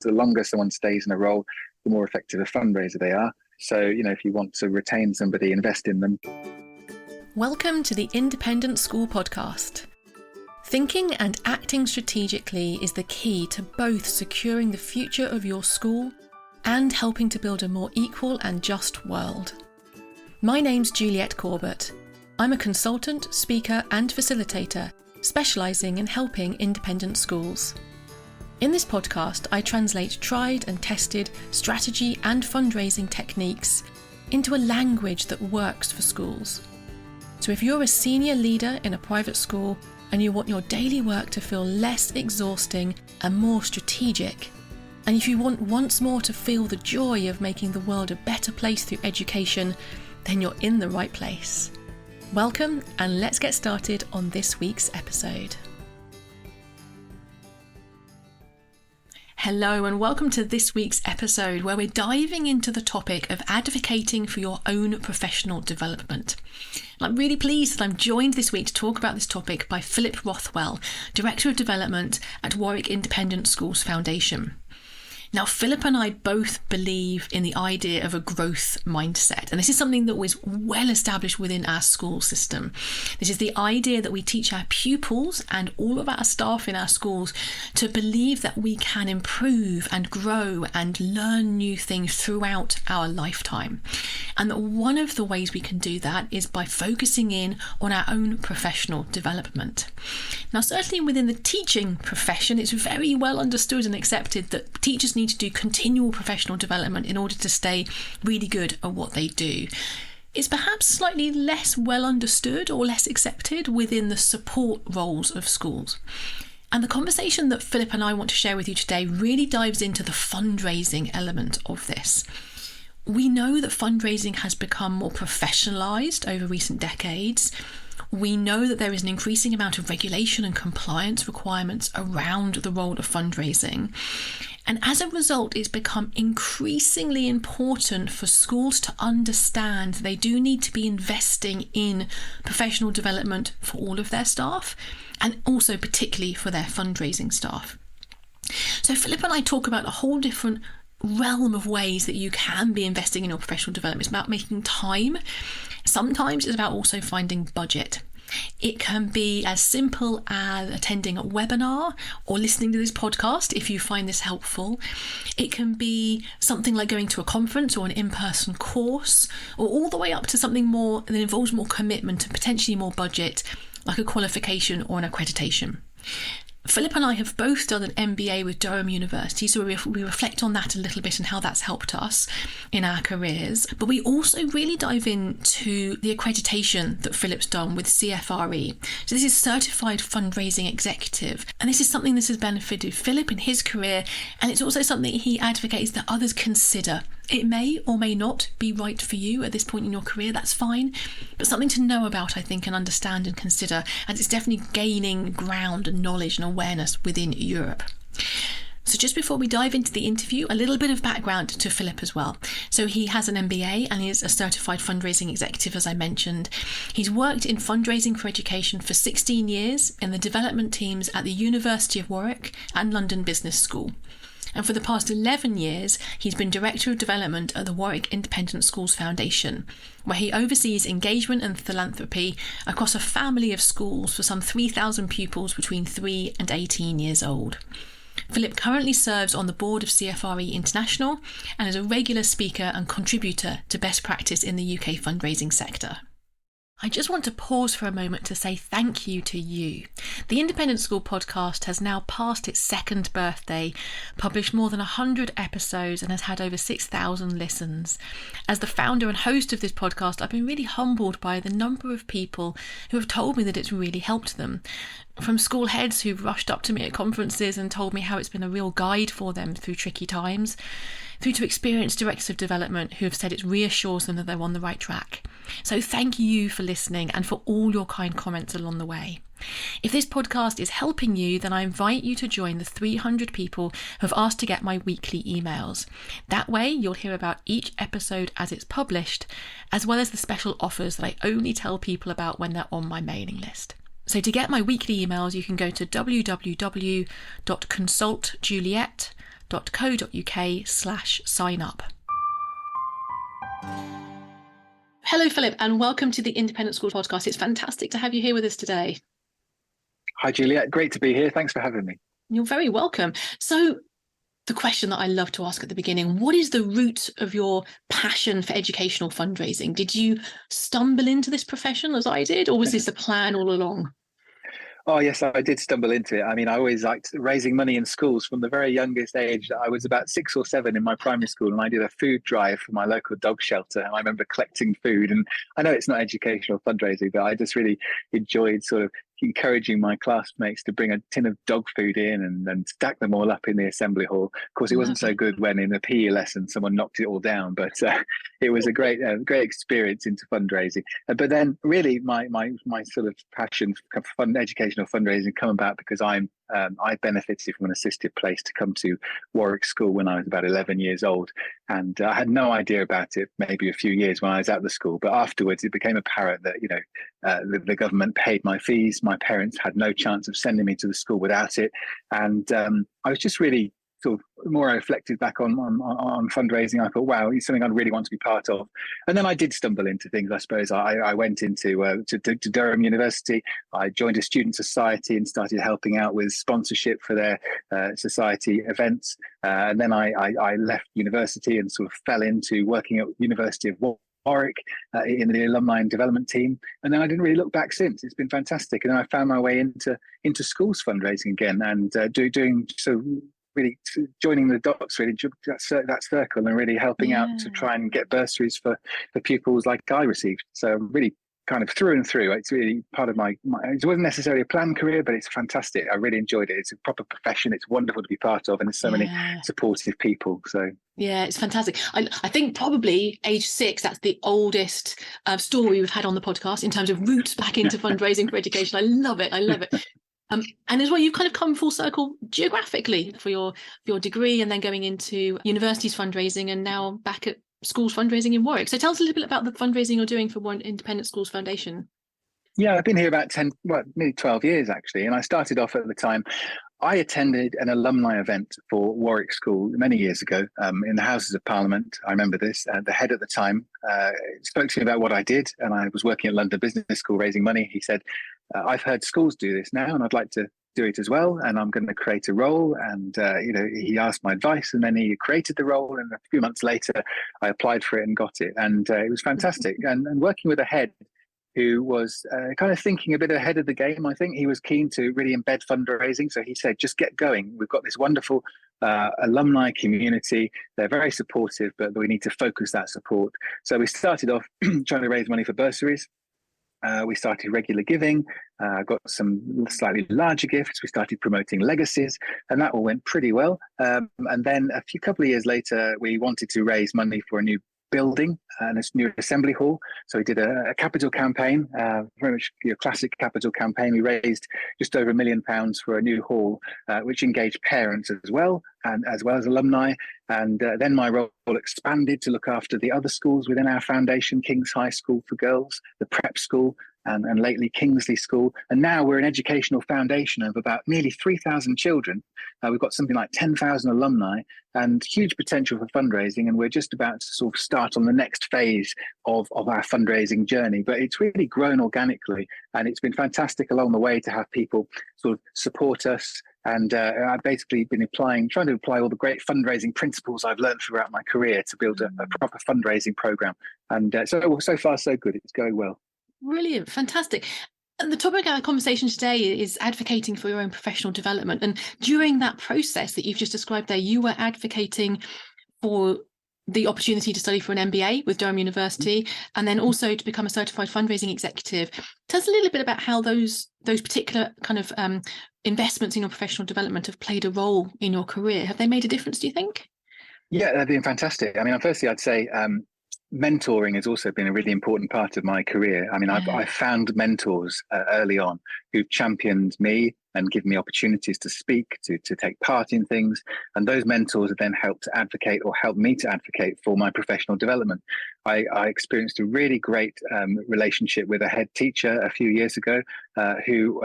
The longer someone stays in a role, the more effective a fundraiser they are. So, if you want to retain somebody, invest in them. Welcome to the Independent School Podcast. Thinking and acting strategically is the key to both securing the future of your school and helping to build a more equal and just world. My name's Juliette Corbett. I'm a consultant, speaker and facilitator, specialising in helping independent schools. In this podcast, I translate tried and tested strategy and fundraising techniques into a language that works for schools. So if you're a senior leader in a private school and you want your daily work to feel less exhausting and more strategic, and if you want once more to feel the joy of making the world a better place through education, then you're in the right place. Welcome, and let's get started on this week's episode. Hello and welcome to this week's episode where we're diving into the topic of advocating for your own professional development. And I'm really pleased that I'm joined this week to talk about this topic by Phillip Rothwell, Director of Development at Warwick Independent Schools Foundation. Now, Phillip and I both believe in the idea of a growth mindset, and this is something that was well established within our school system. This is the idea that we teach our pupils and all of our staff in our schools to believe that we can improve and grow and learn new things throughout our lifetime. And that one of the ways we can do that is by focusing in on our own professional development. Now, certainly within the teaching profession, it's very well understood and accepted that teachers need to do continual professional development in order to stay really good at what they do. It's perhaps slightly less well understood or less accepted within the support roles of schools. And the conversation that Phillip and I want to share with you today really dives into the fundraising element of this. We know that fundraising has become more professionalised over recent decades. We know that there is an increasing amount of regulation and compliance requirements around the role of fundraising. And as a result, it's become increasingly important for schools to understand they do need to be investing in professional development for all of their staff, and also particularly for their fundraising staff. So Phillip and I talk about a whole different realm of ways that you can be investing in your professional development. It's about making time. Sometimes it's about also finding budget. It can be as simple as attending a webinar or listening to this podcast if you find this helpful. It can be something like going to a conference or an in-person course, or all the way up to something more that involves more commitment and potentially more budget, like a qualification or an accreditation. Phillip and I have both done an MBA with Durham University, so we reflect on that a little bit and how that's helped us in our careers. But we also really dive into the accreditation that Phillip's done with CFRE. So this is Certified Fundraising Executive, and this is something that has benefited Phillip in his career, and it's also something he advocates that others consider. It may or may not be right for you at this point in your career, that's fine, but something to know about, I think, and understand and consider, as it's definitely gaining ground and knowledge and awareness within Europe. So just before we dive into the interview, a little bit of background to Phillip as well. So he has an MBA and he is a certified fundraising executive, as I mentioned. He's worked in fundraising for education for 16 years in the development teams at the University of Warwick and London Business School. And for the past 11 years, he's been Director of Development at the Warwick Independent Schools Foundation, where he oversees engagement and philanthropy across a family of schools for some 3,000 pupils between 3 and 18 years old. Phillip currently serves on the board of CFRE International and is a regular speaker and contributor to best practice in the UK fundraising sector. I just want to pause for a moment to say thank you to you. The Independent School Podcast has now passed its second birthday, published more than 100 episodes and has had over 6,000 listens. As the founder and host of this podcast, I've been really humbled by the number of people who have told me that it's really helped them. From school heads who've rushed up to me at conferences and told me how it's been a real guide for them through tricky times, through to experienced directors of development who have said it reassures them that they're on the right track. So thank you for listening and for all your kind comments along the way. If this podcast is helping you, then I invite you to join the 300 people who have asked to get my weekly emails. That way you'll hear about each episode as it's published, as well as the special offers that I only tell people about when they're on my mailing list. So to get my weekly emails, you can go to www.consultjuliette.com independentschools.co.uk/sign up. Hello, Philip, and welcome to the Independent Schools Podcast. It's fantastic to have you here with us today. Hi, Juliet. Great to be here. Thanks for having me. You're very welcome. So, the question that I love to ask at the beginning, what is the root of your passion for educational fundraising? Did you stumble into this profession as I did, or was this a plan all along? Oh, yes, I did stumble into it. I mean, I always liked raising money in schools from the very youngest age. I was about 6 or 7 in my primary school, and I did a food drive for my local dog shelter. And I remember collecting food. And I know it's not educational fundraising, but I just really enjoyed sort of encouraging my classmates to bring a tin of dog food in and stack them all up in the assembly hall. Of course, it wasn't so good when in a PE lesson someone knocked it all down, but it was a great experience into fundraising. But then really my sort of passion for educational fundraising come about because I benefited from an assisted place to come to Warwick School when I was about 11 years old. And I had no idea about it maybe a few years when I was at the school. But afterwards, it became apparent that, the government paid my fees. My parents had no chance of sending me to the school without it. And I was just really sort of more I reflected back on fundraising. I thought, wow, it's something I really want to be part of. And then I did stumble into things, I suppose. I went into to Durham University. I joined a student society and started helping out with sponsorship for their society events. And then I left university and sort of fell into working at University of Warwick in the alumni and development team, and then I didn't really look back since. It's been fantastic, and then I found my way into schools fundraising again, and doing so. Really joining the dots, really that circle, and really helping out to try and get bursaries for pupils like I received. So really kind of through and through, it's really part of my it wasn't necessarily a planned career, but it's fantastic. I really enjoyed it. It's a proper profession. It's wonderful to be part of, and there's so many supportive people. So yeah, it's fantastic. I think probably age 6, that's the oldest story we've had on the podcast in terms of roots back into fundraising for education. I love it. And as well, you've kind of come full circle geographically for your degree, and then going into universities fundraising, and now back at schools fundraising in Warwick. So tell us a little bit about the fundraising you're doing for Warwick Independent Schools Foundation. Yeah, I've been here about maybe 12 years actually. And I started off at the time, I attended an alumni event for Warwick School many years ago in the Houses of Parliament. I remember this. The head at the time spoke to me about what I did, and I was working at London Business School raising money. He said, I've heard schools do this now, and I'd like to do it as well, and I'm going to create a role. And he asked my advice, and then he created the role, and a few months later I applied for it and got it, and it was fantastic. And working with a head who was kind of thinking a bit ahead of the game. I think he was keen to really embed fundraising. So he said, just get going. We've got this wonderful alumni community. They're very supportive, but we need to focus that support. So we started off trying to raise money for bursaries. We started regular giving, got some slightly larger gifts. We started promoting legacies, and that all went pretty well. And then a couple of years later, we wanted to raise money for a new building and a new assembly hall. So we did a capital campaign, very much your classic capital campaign. We raised just over £1 million for a new hall, which engaged parents as well, and as well as alumni. And then my role expanded to look after the other schools within our foundation, King's High School for girls, the prep school, and lately Kingsley School. And now we're an educational foundation of about nearly 3,000 children. We've got something like 10,000 alumni and huge potential for fundraising. And we're just about to sort of start on the next phase of our fundraising journey. But it's really grown organically, and it's been fantastic along the way to have people sort of support us. And I've basically been trying to apply all the great fundraising principles I've learned throughout my career to build a proper fundraising program. And so far, so good. It's going well. Brilliant. Fantastic. And the topic of our conversation today is advocating for your own professional development. And during that process that you've just described there, you were advocating for the opportunity to study for an MBA with Durham University, and then also to become a certified fundraising executive. Tell us a little bit about how those particular kind of investments in your professional development have played a role in your career. Have they made a difference, do you think? Yeah, they've been fantastic. I mean, firstly, I'd say mentoring has also been a really important part of my career. I mean, I've found mentors early on who've championed me and give me opportunities to speak, to take part in things. And those mentors have then helped to advocate or helped me to advocate for my professional development. I experienced a really great relationship with a head teacher a few years ago who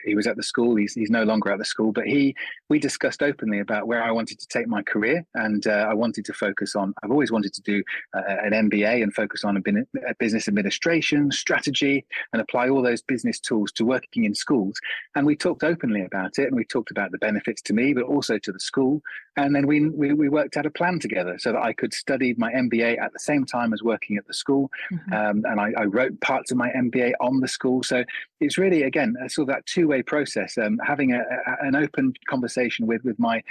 he was at the school. He's no longer at the school, but we discussed openly about where I wanted to take my career. And I wanted to focus on, I've always wanted to do an MBA and focus on a business administration, strategy, and apply all those business tools to working in schools. And we talked openly about it, and we talked about the benefits to me, but also to the school. And then we worked out a plan together so that I could study my MBA at the same time as working at the school. And I wrote parts of my MBA on the school. So it's really, again, sort of that two-way process, having an open conversation with my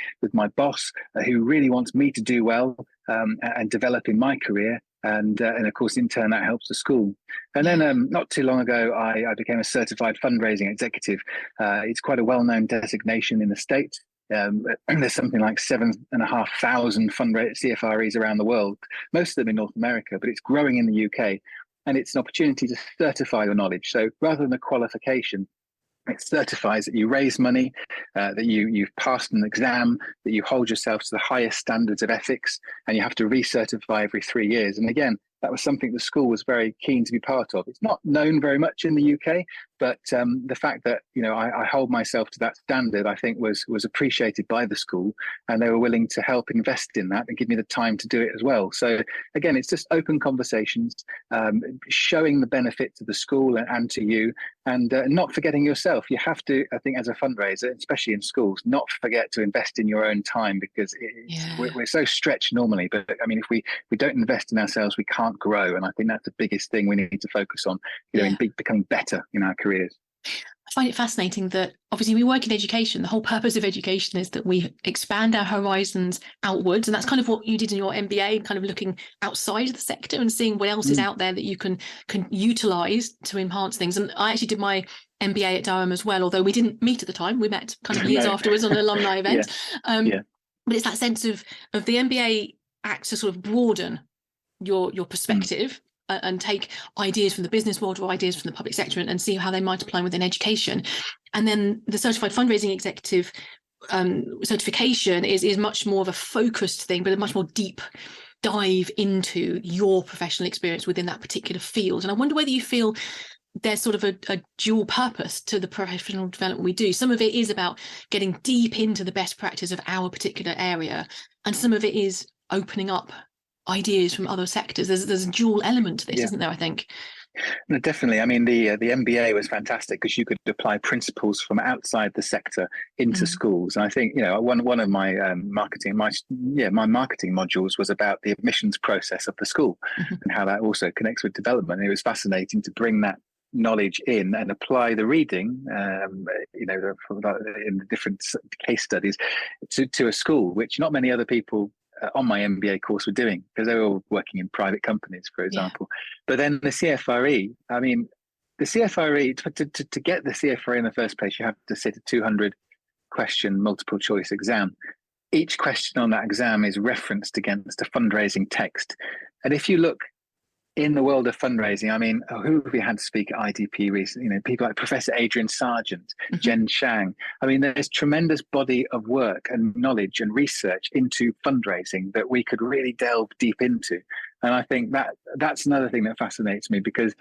boss who really wants me to do well and develop in my career. And of course, in turn, that helps the school. And then not too long ago, I became a certified fundraising executive. It's quite a well-known designation in the States. There's something like 7,500 CFREs around the world, most of them in North America, but it's growing in the UK. And it's an opportunity to certify your knowledge. So rather than a qualification, it certifies that you raise money, that you've passed an exam, that you hold yourself to the highest standards of ethics, and you have to recertify every 3 years. And again, that was something the school was very keen to be part of. It's not known very much in the UK, but the fact that I hold myself to that standard, I think was appreciated by the school, and they were willing to help invest in that and give me the time to do it as well. So again, it's just open conversations, showing the benefit to the school and to you, and not forgetting yourself. You have to, I think, as a fundraiser, especially in schools, not forget to invest in your own time, because we're so stretched normally. But I mean, if we don't invest in ourselves, we can't grow. And I think that's the biggest thing we need to focus on, in becoming better in our careers. I find it fascinating that obviously we work in education. The whole purpose of education is that we expand our horizons outwards. And that's kind of what you did in your MBA, kind of looking outside of the sector and seeing what else is out there that you can utilize to enhance things. And I actually did my MBA at Durham as well, although we didn't meet at the time. We met kind of years afterwards on an alumni event. But it's that sense of the MBA acts to sort of broaden your perspective and take ideas from the business world or ideas from the public sector and see how they might apply within education. And then the certified fundraising executive certification is much more of a focused thing, but a much more deep dive into your professional experience within that particular field. And I wonder whether you feel there's sort of a dual purpose to the professional development we do. Some of it is about getting deep into the best practice of our particular area, and some of it is opening up ideas from other sectors. There's a dual element to this, isn't there, I think? No, definitely. I mean, the MBA was fantastic because you could apply principles from outside the sector into schools. And I think, one of my marketing modules was about the admissions process of the school and how that also connects with development. It was fascinating to bring that knowledge in and apply the reading, in the different case studies to a school, which not many other people on my MBA course were doing, because they were all working in private companies, for example. But then the CFRE, I mean, the CFRE, to get the CFRE in the first place, you have to sit a 200 question multiple choice exam. Each question on that exam is referenced against a fundraising text. And if you look in the world of fundraising, I mean, who have we had speak at IDP recently? People like Professor Adrian Sargent, Jen Shang. I mean, there's tremendous body of work and knowledge and research into fundraising that we could really delve deep into. And I think that's another thing that fascinates me, because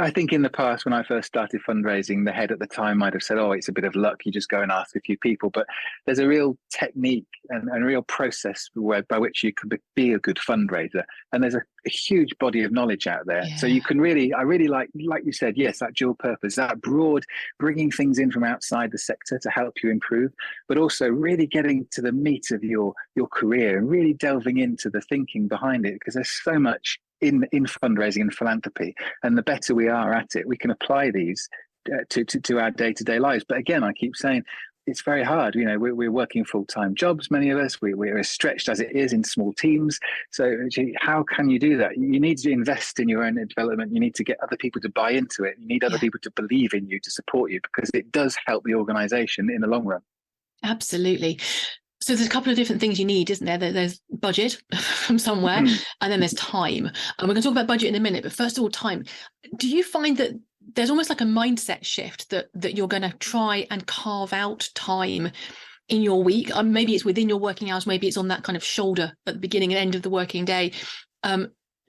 I think in the past, when I first started fundraising, the head at the time might have said, oh, it's a bit of luck. You just go and ask a few people. But there's a real technique and a real process by which you can be a good fundraiser. And there's a huge body of knowledge out there. So you can I really like you said, yes, that dual purpose, that broad, bringing things in from outside the sector to help you improve, but also really getting to the meat of your career and really delving into the thinking behind it, because there's so much in fundraising and philanthropy, and the better we are at it, we can apply these to our day-to-day lives. But again, I keep saying it's very hard. We're working full-time jobs, many of us. We're as stretched as it is in small teams. So how can you do that? You need to invest in your own development. You need to get other people to buy into it. You need other people to believe in you, to support you, because it does help the organization in the long run. Absolutely. So there's a couple of different things you need, isn't there? There's budget from somewhere, and then there's time. And we're going to talk about budget in a minute, but first of all, time. Do you find that there's almost like a mindset shift that you're going to try and carve out time in your week. Maybe it's within your working hours, maybe it's on that kind of shoulder at the beginning and end of the working day.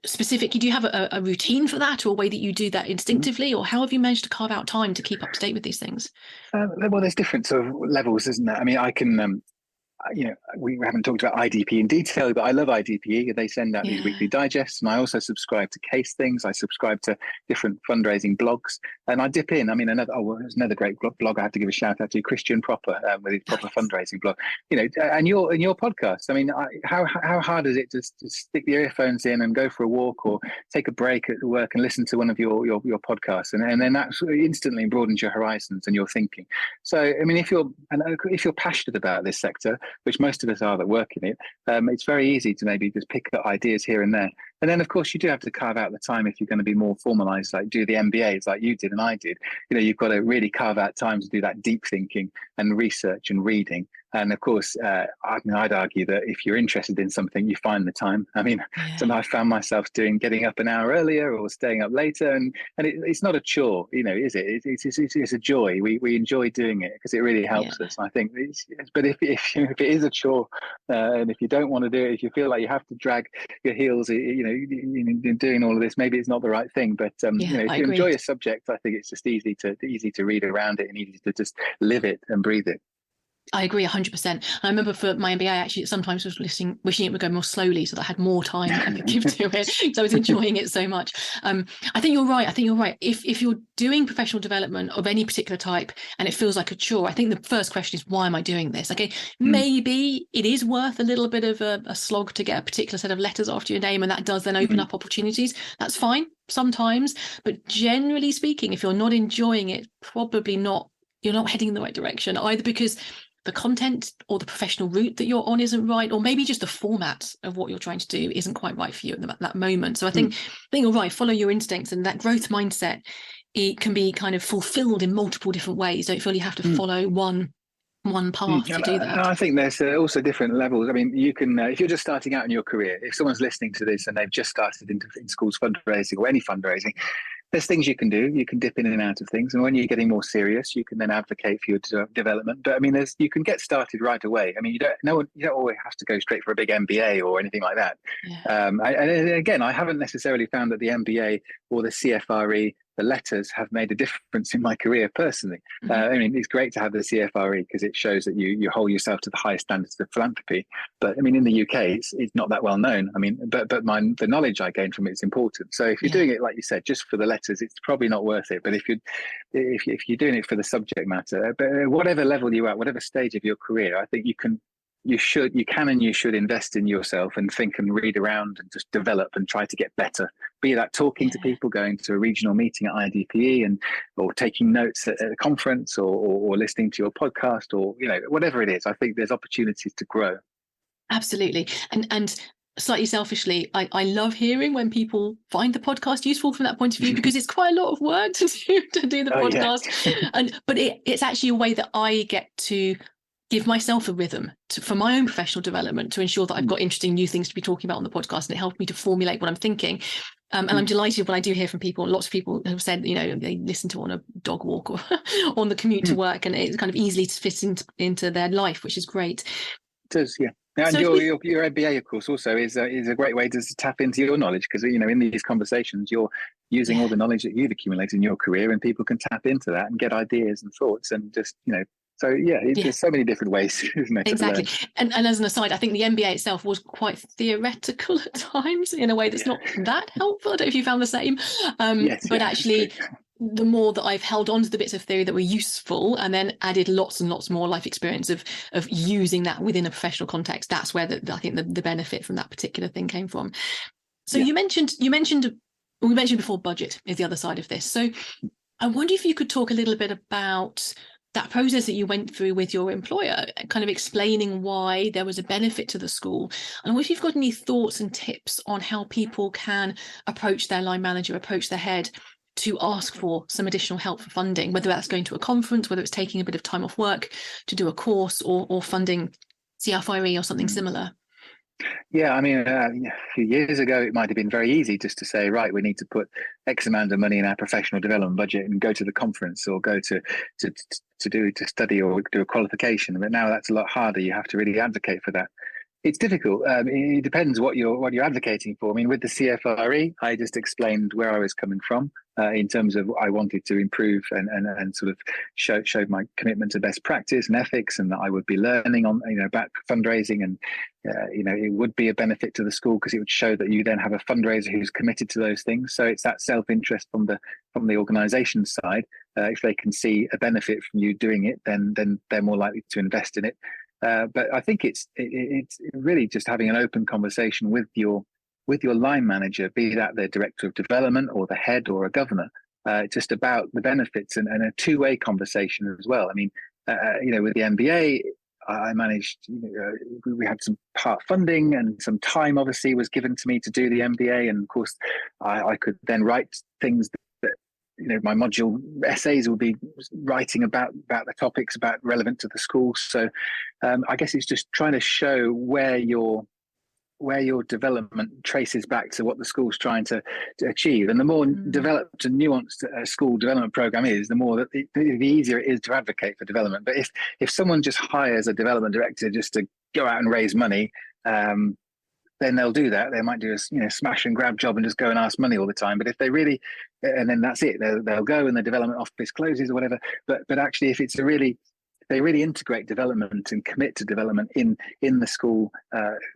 Specifically, do you have a routine for that, or a way that you do that instinctively, or how have you managed to carve out time to keep up to date with these things? Well, there's different sort of levels, isn't there? I mean, I can we haven't talked about IDP in detail, but I love IDPE. They send out these weekly digests, and I also subscribe to Case Things. I subscribe to different fundraising blogs, and I dip in. I mean, there's another great blog I have to give a shout out to, Christian Proper, with his Proper fundraising blog. And your podcast. I mean, how hard is it to stick the earphones in and go for a walk or take a break at work and listen to one of your podcasts, and then that instantly broadens your horizons and your thinking. So, I mean, if you're passionate about this sector, which most of us are that work in it, it's very easy to maybe just pick up ideas here and there. And then, of course, you do have to carve out the time if you're going to be more formalized, like do the MBAs like you did and I did. You've got to really carve out time to do that deep thinking and research and reading. And of course, I'd argue that if you're interested in something, you find the time. I mean, sometimes I found myself getting up an hour earlier or staying up later, and it's not a chore, is it? It's a joy. We enjoy doing it because it really helps us. I think. But if it is a chore, and if you don't want to do it, if you feel like you have to drag your heels, in doing all of this, maybe it's not the right thing. But if you enjoy a subject, I think it's just easy to read around it and easy to just live it and breathe it. I agree 100%. I remember for my MBA, actually, sometimes was wishing it would go more slowly so that I had more time to give to it, because I was enjoying it so much. I think you're right. If you're doing professional development of any particular type and it feels like a chore, I think the first question is, why am I doing this? Okay, maybe it is worth a little bit of a slog to get a particular set of letters after your name, and that does then open up opportunities. That's fine sometimes, but generally speaking, if you're not enjoying it, probably you're not heading in the right direction, either because the content or the professional route that you're on isn't right, or maybe just the format of what you're trying to do isn't quite right for you at that moment. So I think you're right. Follow your instincts, and that growth mindset, it can be kind of fulfilled in multiple different ways. Don't feel you have to follow one path to do that. I think there's also different levels. I mean, you can, if you're just starting out in your career, if someone's listening to this and they've just started in schools fundraising or any fundraising, there's things you can do. You can dip in and out of things, and when you're getting more serious, you can then advocate for your development. But I mean, you can get started right away. I mean, you don't always have to go straight for a big MBA or anything like that. And again, I haven't necessarily found that the MBA or the CFRE, the letters, have made a difference in my career personally. I mean, it's great to have the CFRE because it shows that you hold yourself to the highest standards of philanthropy. But I mean, in the UK, it's not that well known. I mean, but the knowledge I gain from it is important. So if you're doing it, like you said, just for the letters, it's probably not worth it. But if you're doing it for the subject matter, but whatever level you're at, whatever stage of your career, I think you can and you should invest in yourself and think and read around and just develop and try to get better. Be that talking to people, going to a regional meeting at IDPE, or taking notes at a conference, or listening to your podcast, or whatever it is. I think there's opportunities to grow. Absolutely. And slightly selfishly, I love hearing when people find the podcast useful from that point of view, because it's quite a lot of work to do the podcast. But it's actually a way that I get to give myself a rhythm for my own professional development, to ensure that I've got interesting new things to be talking about on the podcast, and it helped me to formulate what I'm thinking. And I'm delighted when I do hear from people. Lots of people have said, they listen to on a dog walk or on the commute to work, and it's kind of easily to fit into their life, which is great. It does, yeah. And so your MBA, of course, also is a great way to tap into your knowledge, because in these conversations you're using all the knowledge that you've accumulated in your career, and people can tap into that and get ideas and thoughts, and just So there's so many different ways, isn't it? Exactly. And as an aside, I think the MBA itself was quite theoretical at times, in a way that's not that helpful. I don't know if you found the same. But actually, the more that I've held on to the bits of theory that were useful, and then added lots and lots more life experience of using that within a professional context, that's where I think the benefit from that particular thing came from. So we mentioned before, budget is the other side of this. So I wonder if you could talk a little bit about that process that you went through with your employer, kind of explaining why there was a benefit to the school. And if you've got any thoughts and tips on how people can approach their line manager, approach their head, to ask for some additional help for funding, whether that's going to a conference, whether it's taking a bit of time off work to do a course, or funding CFRE or something similar. Yeah, I mean, a few years ago, it might have been very easy just to say, right, we need to put X amount of money in our professional development budget and go to the conference or go to study or do a qualification. But now that's a lot harder. You have to really advocate for that. It's difficult. It depends what you're advocating for. I mean, with the CFRE, I just explained where I was coming from in terms of I wanted to improve and sort of showed my commitment to best practice and ethics, and that I would be learning on about fundraising, and it would be a benefit to the school because it would show that you then have a fundraiser who's committed to those things. So it's that self-interest from the organisation side. If they can see a benefit from you doing it, then they're more likely to invest in it. But I think it's really just having an open conversation with your line manager, be that the director of development or the head or a governor, just about the benefits and a two-way conversation as well. I mean, with the MBA, I managed. We had some part funding and some time obviously was given to me to do the MBA, and of course, I could then write things that my module essays will be writing about the topics relevant to the school. So I guess it's just trying to show where your development traces back to what the school's trying to achieve. And the more developed and nuanced a school development program is, the more that the easier it is to advocate for development. But if someone just hires a development director just to go out and raise money, then they'll do that. They might do a smash and grab job and just go and ask money all the time. But if they really, and then that's it, they'll go and the development office closes or whatever. But actually, if they really integrate development and commit to development in the school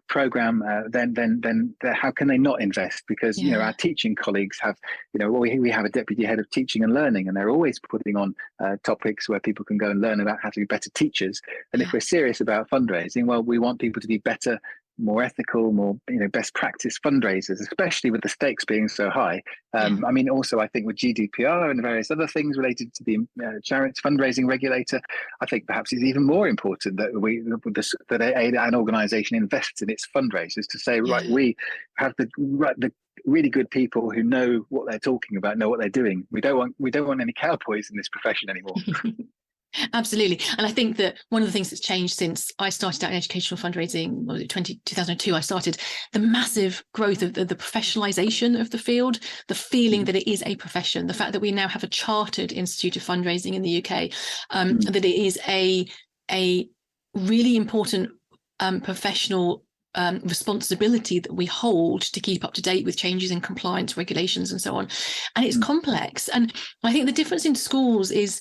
program, then how can they not invest? Because our teaching colleagues have, we have a deputy head of teaching and learning, and they're always putting on topics where people can go and learn about how to be better teachers. And if we're serious about fundraising, well, we want people to be better, more ethical, more best practice fundraisers, especially with the stakes being so high. I mean, also I think with GDPR and various other things related to the charity fundraising regulator, I think perhaps it's even more important that an organisation invests in its fundraisers to say, right, we have the really good people who know what they're talking about, know what they're doing. We don't want any cowboys in this profession anymore. Absolutely. And I think that one of the things that's changed since I started out in educational fundraising, 2002, I started the massive growth of the professionalization of the field, the feeling that it is a profession, the fact that we now have a chartered institute of fundraising in the UK, that it is a really important professional responsibility that we hold to keep up to date with changes in compliance regulations and so on. And it's complex. And I think the difference in schools is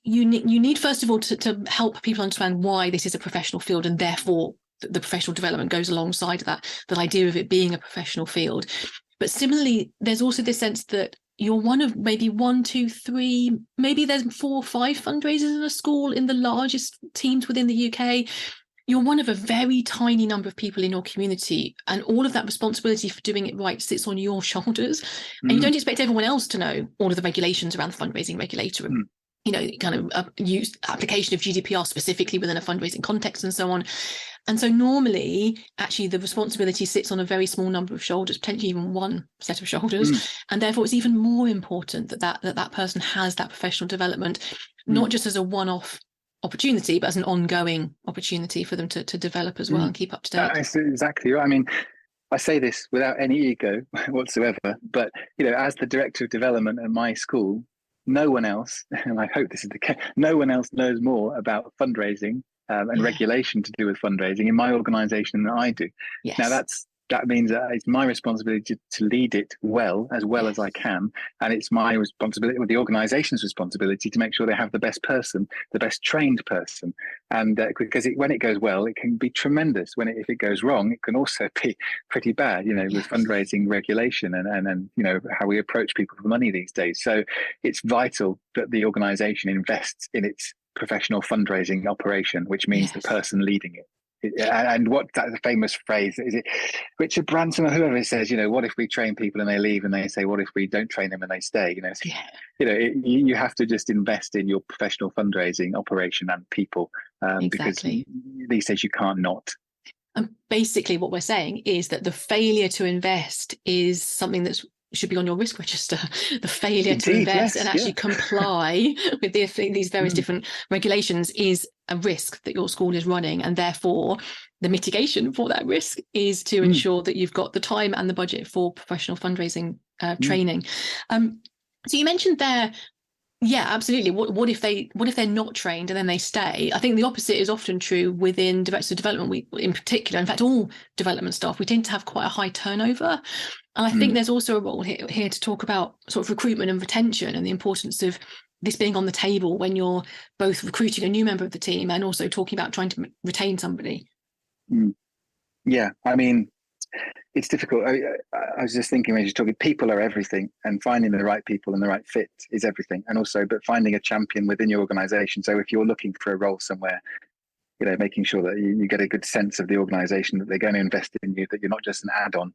you need first of all to help people understand why this is a professional field, and therefore the professional development goes alongside that idea of it being a professional field. But similarly, there's also this sense that you're one of maybe 1, 2, 3, maybe there's 4 or 5 fundraisers in a school in the largest teams within the UK. You're one of a very tiny number of people in your community, and all of that responsibility for doing it right sits on your shoulders. And you don't expect everyone else to know all of the regulations around the fundraising regulator, kind of use application of GDPR specifically within a fundraising context and so on. And so normally, actually, the responsibility sits on a very small number of shoulders, potentially even one set of shoulders. And therefore, it's even more important that person has that professional development, not just as a one-off opportunity, but as an ongoing opportunity for them to develop as well and keep up to date. That's exactly right. I mean, I say this without any ego whatsoever, but as the director of development at my school, no one else, and I hope this is the case, no one else knows more about fundraising and regulation to do with fundraising in my organisation than I do. Yes. Now that means that it's my responsibility to lead it well as I can, and it's my responsibility, or the organisation's responsibility, to make sure they have the best person, the best trained person, and because when it goes well, it can be tremendous. If it goes wrong, it can also be pretty bad. With fundraising regulation and how we approach people for money these days. So it's vital that the organisation invests in its professional fundraising operation, which means the person leading it. And what that famous phrase is, it Richard Branson or whoever says, what if we train people and they leave, and they say, what if we don't train them and they stay? You have to just invest in your professional fundraising operation and people, because these days you can't not. And basically what we're saying is that the failure to invest is something that should be on your risk register. The failure to invest and actually comply with these various different regulations is a risk that your school is running, and therefore the mitigation for that risk is to ensure that you've got the time and the budget for professional fundraising training. So you mentioned there, yeah, absolutely. What if they're not trained and then they stay? I think the opposite is often true within directors of development. We, in particular, in fact, all development staff, we tend to have quite a high turnover. And I think there's also a role here to talk about sort of recruitment and retention and the importance of this being on the table when you're both recruiting a new member of the team and also talking about trying to retain somebody. Yeah, I mean, it's difficult. I was just thinking when you're talking, people are everything, and finding the right people and the right fit is everything. And also, but finding a champion within your organization. So if you're looking for a role somewhere, making sure that you get a good sense of the organization, that they're going to invest in you, that you're not just an add-on,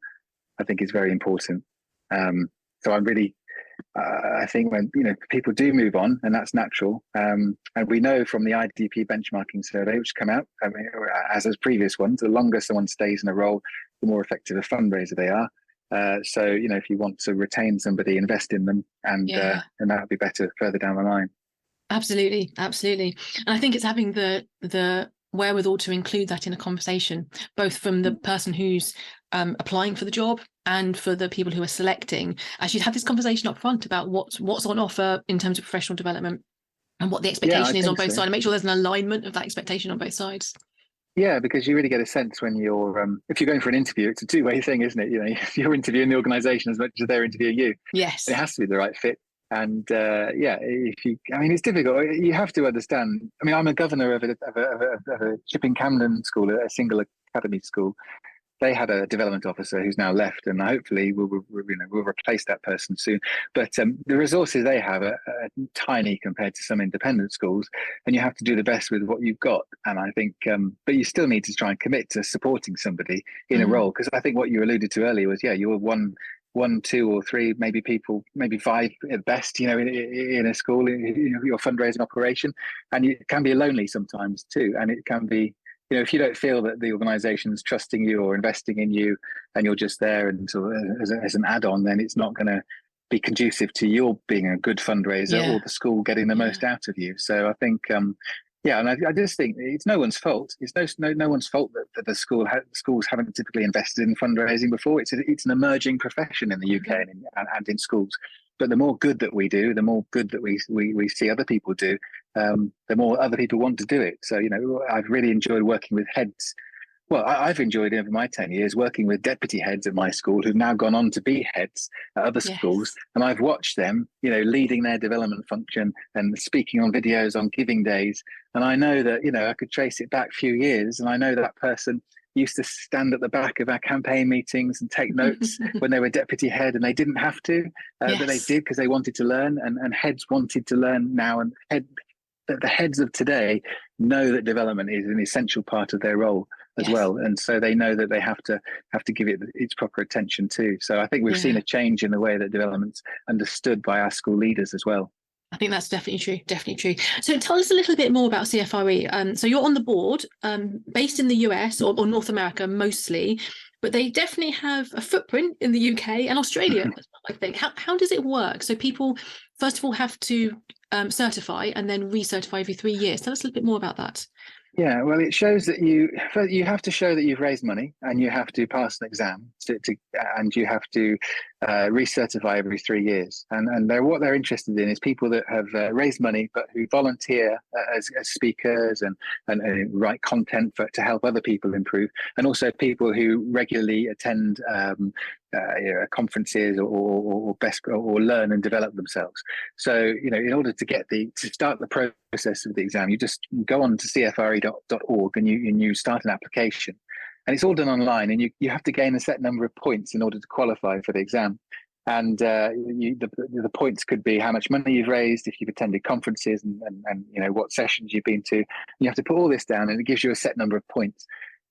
I think is very important. So I'm really, I think when, people do move on, and that's natural. And we know from the IDP benchmarking survey, which come out, as previous ones, the longer someone stays in a role, the more effective a fundraiser they are. So, if you want to retain somebody, invest in them, and that would be better further down the line. Absolutely. And I think it's having the wherewithal to include that in a conversation, both from the person who's applying for the job and for the people who are selecting. Actually, have this conversation up front about what's on offer in terms of professional development and what the expectation is on both sides, and make sure there's an alignment of that expectation on both sides. Yeah, because you really get a sense when you're, if you're going for an interview, it's a two-way thing, isn't it? If you're interviewing the organisation as much as they're interviewing you. Yes. It has to be the right fit. And it's difficult. You have to understand. I mean, I'm a governor of a Chipping Camden school, a single academy school. They had a development officer who's now left, and hopefully we'll replace that person soon. But the resources they have are tiny compared to some independent schools, and you have to do the best with what you've got. And I think, but you still need to try and commit to supporting somebody in a role, because I think what you alluded to earlier was, you were one, two, or three, maybe five at best, in a school, in your fundraising operation, and it can be lonely sometimes too, and it can be. If you don't feel that the organisation's trusting you or investing in you, and you're just there and sort of as an add-on, then it's not going to be conducive to your being a good fundraiser or the school getting the most out of you. So I think, and I just think it's no one's fault. It's no one's fault that the schools haven't typically invested in fundraising before. It's an emerging profession in the UK and in schools. But the more good that we do, the more good that we see other people do, the more other people want to do it. So, I've really enjoyed working with heads. Well, I've enjoyed over my 10 years working with deputy heads at my school who've now gone on to be heads at other schools. And I've watched them, leading their development function and speaking on videos on giving days. And I know that, I could trace it back a few years, and I know that person used to stand at the back of our campaign meetings and take notes when they were deputy head, and they didn't have to, but they did because they wanted to learn, and heads wanted to learn now. And the heads of today know that development is an essential part of their role as well, and so they know that they have to give it its proper attention too. So I think we've seen a change in the way that development's understood by our school leaders as well. I think that's definitely true. So tell us a little bit more about CFRE. So you're on the board, based in the US or North America mostly, but they definitely have a footprint in the UK and Australia, I think. How does it work? So people, first of all, have to certify and then recertify every 3 years. Tell us a little bit more about that. Yeah, well, it shows that you have to show that you've raised money, and you have to pass an exam, and you have to recertify every 3 years. And what they're interested in is people that have raised money but who volunteer as speakers and write content to help other people improve, and also people who regularly attend conferences or learn and develop themselves. So in order to start the process of the exam, you just go on to cfre.org and you start an application, and it's all done online, and you have to gain a set number of points in order to qualify for the exam. And the points could be how much money you've raised, if you've attended conferences, and what sessions you've been to. You have to put all this down, and it gives you a set number of points.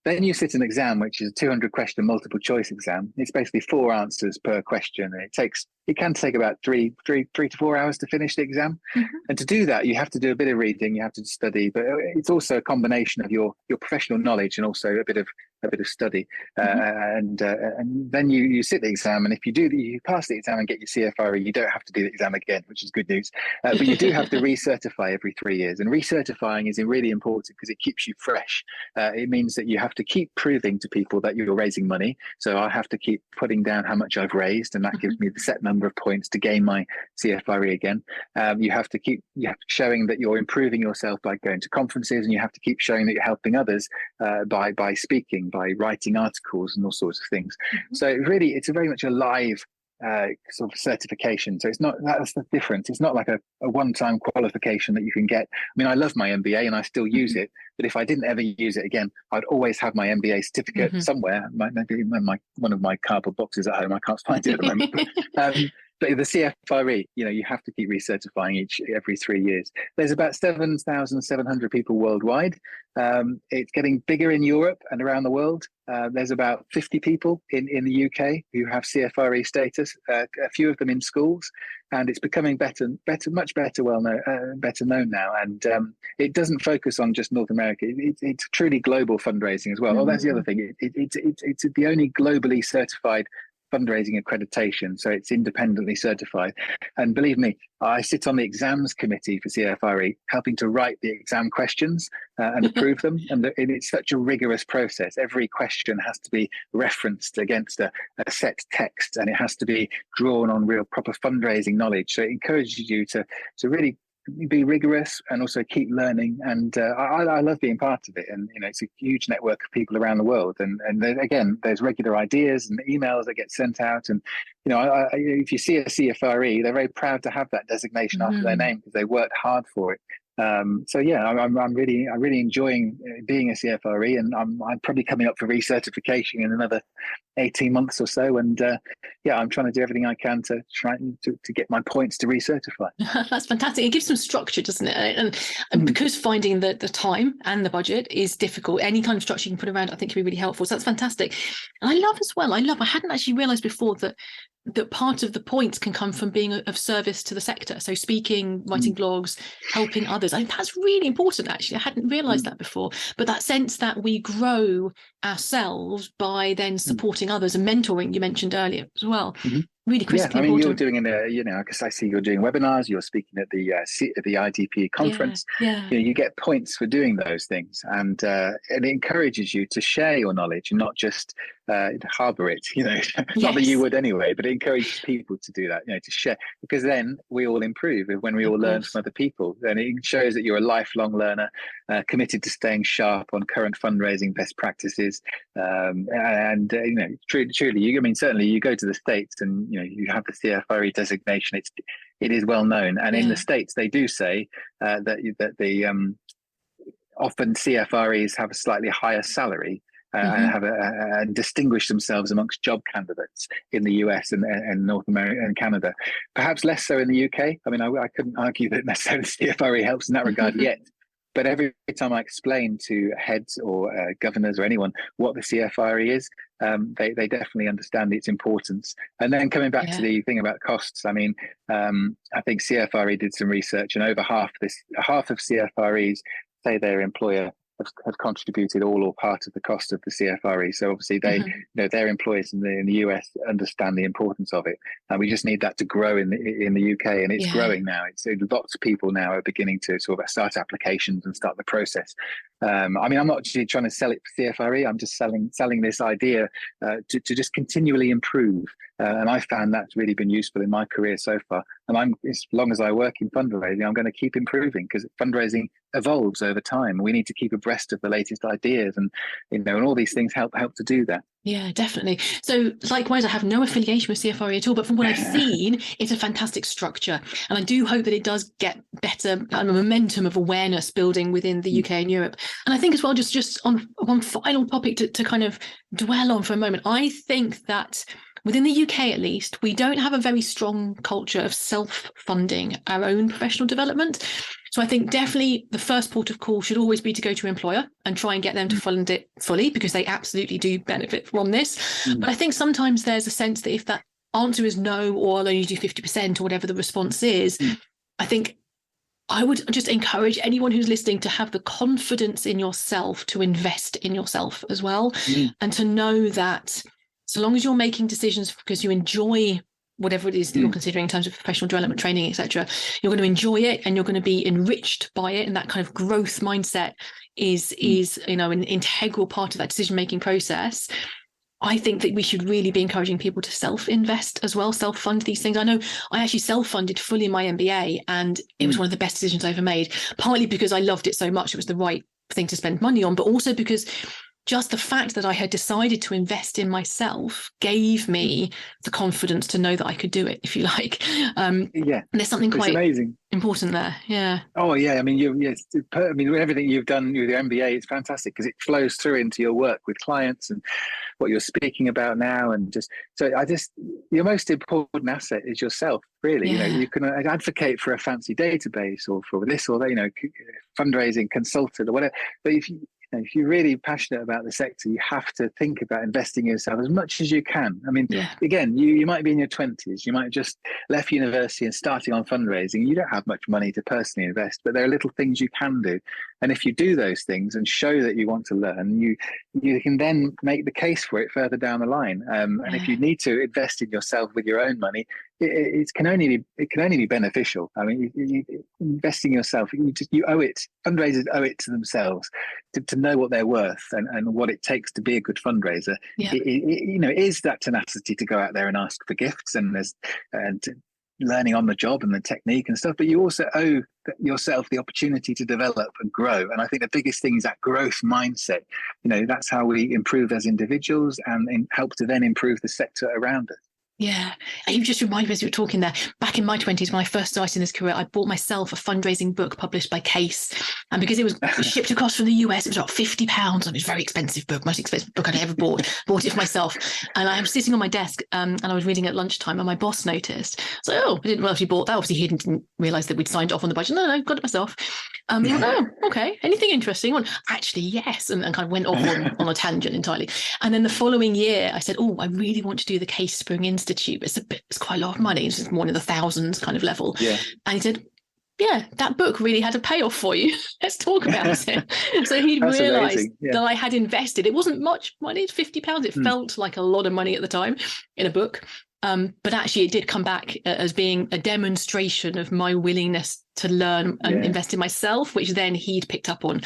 Then you sit an exam, which is a 200-question multiple choice exam. It's basically 4 answers per question. And it can take about three to 4 hours to finish the exam. And to do that, you have to do a bit of reading, you have to study, but it's also a combination of your professional knowledge and also a bit of a bit of study, and then you sit the exam. And if you pass the exam and get your CFRE, you don't have to do the exam again, which is good news. But you do have to recertify every 3 years, and recertifying is really important because it keeps you fresh. It means that you have to keep proving to people that you're raising money. So I have to keep putting down how much I've raised, and that gives me the set number of points to gain my CFRE again. You have to keep showing that you're improving yourself by going to conferences, and you have to keep showing that you're helping others by speaking, by writing articles and all sorts of things. So it's very much a live sort of certification. So that's the difference. It's not like a one-time qualification that you can get. I mean, I love my MBA and I still use it, but if I didn't ever use it again, I'd always have my MBA certificate somewhere, maybe in one of my cardboard boxes at home. I can't find it at the moment. But the CFRE, you have to keep recertifying every 3 years. There's about 7,700 people worldwide. It's getting bigger in Europe and around the world. There's about 50 people in the UK who have CFRE status, a few of them in schools, and it's becoming much better known now. And it doesn't focus on just North America. It's truly global fundraising as well. Oh, that's the other thing. It's the only globally certified fundraising accreditation, so it's independently certified. And believe me, I sit on the exams committee for CFRE, helping to write the exam questions and approve them. And it's such a rigorous process. Every question has to be referenced against a set text, and it has to be drawn on real proper fundraising knowledge. So it encourages you to really be rigorous and also keep learning. And I love being part of it. And it's a huge network of people around the world. And again, there's regular ideas and emails that get sent out. And if you see a CFRE, they're very proud to have that designation after their name because they worked hard for it. So yeah, I'm really enjoying being a CFRE, and I'm probably coming up for recertification in another 18 months or so. And I'm trying to do everything I can to try to get my points to recertify. That's fantastic. It gives some structure, doesn't it? And because finding the time and the budget is difficult, any kind of structure you can put around, I think, can be really helpful. So that's fantastic. And I hadn't actually realised before that part of the points can come from being of service to the sector. So speaking, writing blogs, helping others. I think that's really important, actually. I hadn't realised that before. But that sense that we grow ourselves by then supporting others and mentoring, you mentioned earlier as well. Really critically important. You're doing because I see you're doing webinars, you're speaking at the IDP conference. You get points for doing those things, and it encourages you to share your knowledge and not just harbour it. Not that you would anyway, but it encourages people to do that. To share, because then we all improve when we all learn from other people. Then it shows that you're a lifelong learner, committed to staying sharp on current fundraising best practices, and truly, certainly you go to the States and you have the CFRE designation. It is well known, and in the States they do say that the often CFREs have a slightly higher salary and distinguish themselves amongst job candidates in the US and North America and Canada. Perhaps less so in the UK. I mean, I couldn't argue that necessarily CFRE helps in that regard yet. But every time I explain to heads or governors or anyone what the CFRE is, they definitely understand its importance. And then coming back to the thing about costs, I mean, I think CFRE did some research, and over half of CFREs say their employer have contributed all or part of the cost of the CFRE. So obviously their employers in the US understand the importance of it, and we just need that to grow in the UK, and it's growing now. It's lots of people now are beginning to sort of start applications and start the process. I mean, I'm not actually trying to sell it for CFRE. I'm just selling this idea to just continually improve. And I found that's really been useful in my career so far. And as long as I work in fundraising, I'm going to keep improving, because fundraising evolves over time. We need to keep abreast of the latest ideas, and and all these things help to do that. Yeah, definitely. So likewise, I have no affiliation with CFRE at all, but from what I've seen, it's a fantastic structure. And I do hope that it does get better momentum of awareness building within the UK and Europe. And I think as well, just on one final topic to kind of dwell on for a moment, I think that within the UK, at least, we don't have a very strong culture of self-funding our own professional development. So I think definitely the first port of call should always be to go to an employer and try and get them to fund it fully, because they absolutely do benefit from this. But I think sometimes there's a sense that if that answer is no, or I'll only do 50% or whatever the response is, I think I would just encourage anyone who's listening to have the confidence in yourself to invest in yourself as well. And to know that so long as you're making decisions because you enjoy whatever it is that you're considering in terms of professional development, training, etc., you're going to enjoy it and you're going to be enriched by it. And that kind of growth mindset is an integral part of that decision-making process. I think that we should really be encouraging people to self-invest as well, self-fund these things. I know I actually self-funded fully my MBA, and it was one of the best decisions I ever made, partly because I loved it so much. It was the right thing to spend money on, but also because just the fact that I had decided to invest in myself gave me the confidence to know that I could do it, if you like. There's something quite amazing, important there. Yeah. Oh yeah. I mean, everything you've done with your MBA is fantastic because it flows through into your work with clients and what you're speaking about now. And your most important asset is yourself, really. Yeah. You can advocate for a fancy database or for this or that, fundraising consultant or whatever. But if you're really passionate about the sector, you have to think about investing in yourself as much as you can. I mean, again, you might be in your 20s, you might have just left university and starting on fundraising. You don't have much money to personally invest, but there are little things you can do. And if you do those things and show that you want to learn, you can then make the case for it further down the line. And if you need to invest in yourself with your own money, it can only be beneficial. I mean, investing in yourself, you owe it. Fundraisers owe it to themselves to know what they're worth and what it takes to be a good fundraiser. It is that tenacity to go out there and ask for gifts and learning on the job and the technique and stuff. But you also owe yourself the opportunity to develop and grow. And I think the biggest thing is that growth mindset. That's how we improve as individuals and help to then improve the sector around us. Yeah. And you just reminded me as you were talking there, back in my 20s, when I first started in this career, I bought myself a fundraising book published by Case. And because it was shipped across from the US, it was about £50. And it was a very expensive book, most expensive book I'd ever bought it for myself. And I was sitting on my desk and I was reading at lunchtime and my boss noticed. So, I didn't know if he bought that. Obviously, he didn't realise that we'd signed off on the budget. No, got it myself. He went, oh, okay. Anything interesting? I went, actually, yes. And kind of went off on a tangent entirely. And then the following year, I said, oh, I really want to do the Case Spring Institute. It's quite a lot of money. It's more in the thousands kind of level. Yeah. And he said, yeah, that book really had a payoff for you. Let's talk about it. So he realised that I had invested. It wasn't much money, it's £50. It felt like a lot of money at the time in a book. But actually it did come back as being a demonstration of my willingness to learn and invest in myself, which then he'd picked up on,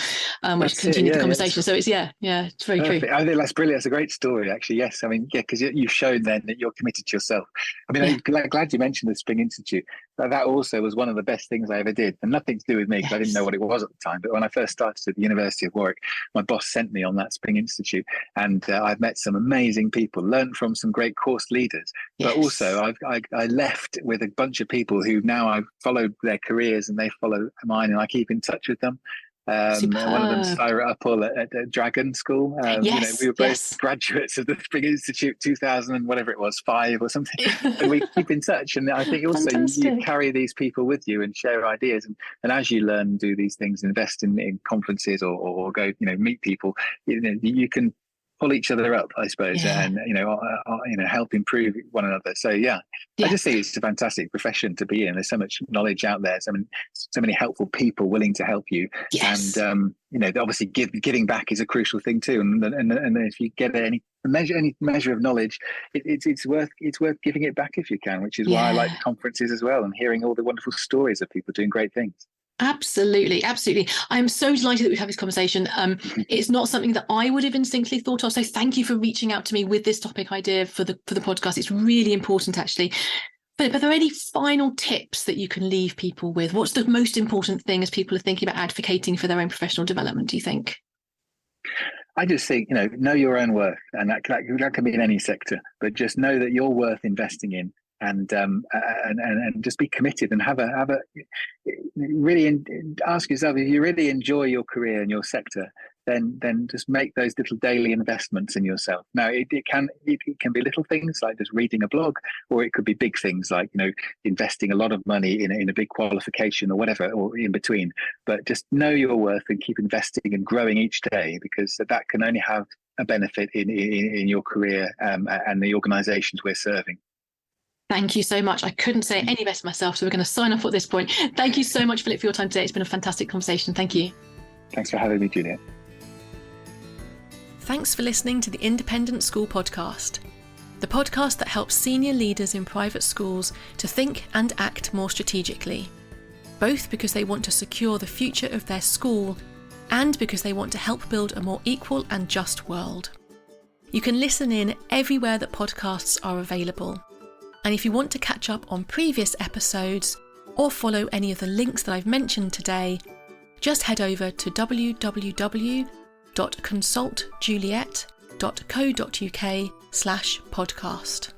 which continued the conversation. So it's it's very true. I think that's brilliant. That's a great story, actually. Yes, I mean, because you've shown then that you're committed to yourself. I mean, I'm glad you mentioned the Spring Institute. That also was one of the best things I ever did, and nothing to do with me because I didn't know what it was at the time. But when I first started at the University of Warwick, my boss sent me on that Spring Institute, and I've met some amazing people, learned from some great course leaders, but also I left with a bunch of people who now I've followed their careers and they follow mine, and I keep in touch with them. One of them, Syra Uppal at Dragon School. We were both graduates of the Spring Institute 2000 and whatever it was, 5 or something. And we keep in touch. And I think also you carry these people with you and share ideas. And as you learn and do these things, invest in conferences or go, meet people, you can pull each other up, I suppose, and help improve one another. So I just think it's a fantastic profession to be in. There's so much knowledge out there, so many helpful people willing to help you, and obviously giving back is a crucial thing too. And if you get any measure of knowledge, it's worth giving it back if you can, which is why I like conferences as well and hearing all the wonderful stories of people doing great things. Absolutely. I'm so delighted that we've had this conversation. It's not something that I would have instinctively thought of. So thank you for reaching out to me with this topic idea for the podcast. It's really important, actually. But are there any final tips that you can leave people with? What's the most important thing as people are thinking about advocating for their own professional development, do you think? I just think, know your own worth, and that can be in any sector, but just know that you're worth investing in. And just be committed and have a really ask yourself, if you really enjoy your career and your sector, then just make those little daily investments in yourself. Now it can be little things like just reading a blog, or it could be big things like investing a lot of money in a big qualification or whatever, or in between. But just know your worth and keep investing and growing each day, because that can only have a benefit in your career and the organisations we're serving. Thank you so much. I couldn't say it any better myself, so we're going to sign off at this point. Thank you so much, Philip, for your time today. It's been a fantastic conversation. Thank you. Thanks for having me, Juliet. Thanks for listening to the Independent School Podcast, the podcast that helps senior leaders in private schools to think and act more strategically, both because they want to secure the future of their school and because they want to help build a more equal and just world. You can listen in everywhere that podcasts are available. And if you want to catch up on previous episodes or follow any of the links that I've mentioned today, just head over to www.consultjuliet.co.uk/podcast.